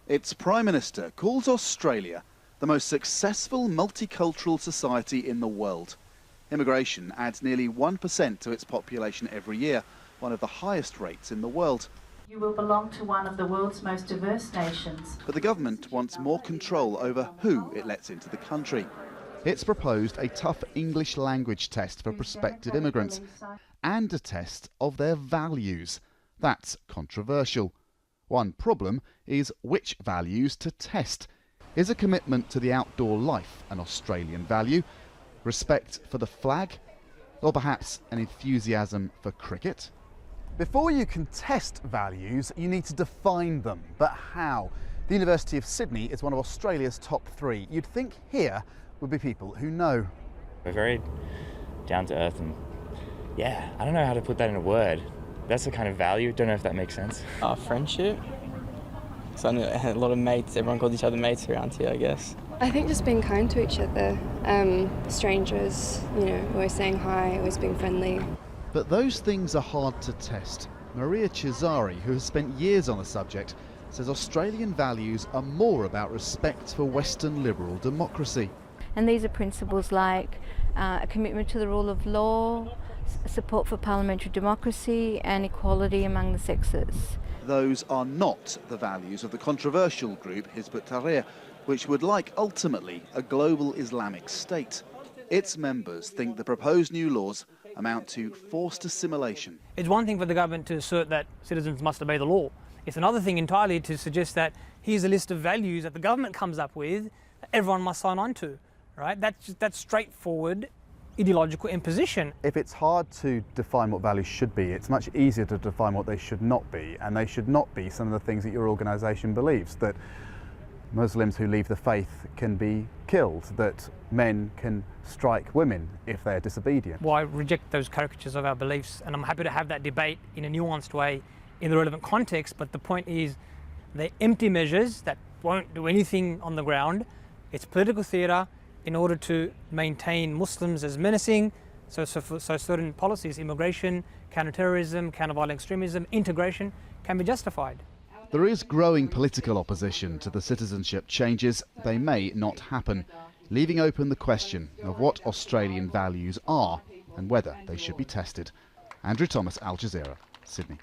Its Prime Minister calls Australia the most successful multicultural society in the world. Immigration adds nearly 1% to its population every year, one of the highest rates in the world. You will belong to one of the world's most diverse nations. But the government wants more control over who it lets into the country. It's proposed a tough English language test for prospective immigrants and a test of their values. That's controversial. One problem is which values to test. Is a commitment to the outdoor life an Australian value? Respect for the flag? Or perhaps an enthusiasm for cricket? Before you can test values, you need to define them. But how? The University of Sydney is one of Australia's top 3. You'd think here would be people who know. We're very down to earth and yeah, I don't know how to put that in a word. That's the kind of value, don't know if that makes sense. Friendship. So I know a lot of mates, everyone calls each other mates around here, I guess. I think just being kind to each other, strangers, always saying hi, always being friendly. But those things are hard to test. Maria CHISARI, who has spent years on the subject, says Australian values are more about respect for Western liberal democracy. And these are principles like a commitment to the rule of law, support for parliamentary democracy and equality among the sexes. Those are not the values of the controversial group HIZBUT TAHRIR, which would like ultimately a global Islamic state. Its members think the proposed new laws amount to forced assimilation. It's one thing for the government to assert that citizens must obey the law. It's another thing entirely to suggest that here's a list of values that the government comes up with that everyone must sign on to, right? That's straightforward ideological imposition. If it's hard to define what values should be, it's much easier to define what they should not be. And they should not be some of the things that your organisation believes, that Muslims who leave the faith can be killed, that men can strike women if they're disobedient. Well, I reject those caricatures of our beliefs, and I'm happy to have that debate in a nuanced way in the relevant context, but the point is they're empty measures that won't do anything on the ground. It's political theatre in order to maintain Muslims as menacing, so certain policies, immigration, counter-terrorism, counter-violent extremism, integration, can be justified. There is growing political opposition to the citizenship changes. They may not happen, leaving open the question of what Australian values are and whether they should be tested. Andrew Thomas, Al Jazeera, Sydney.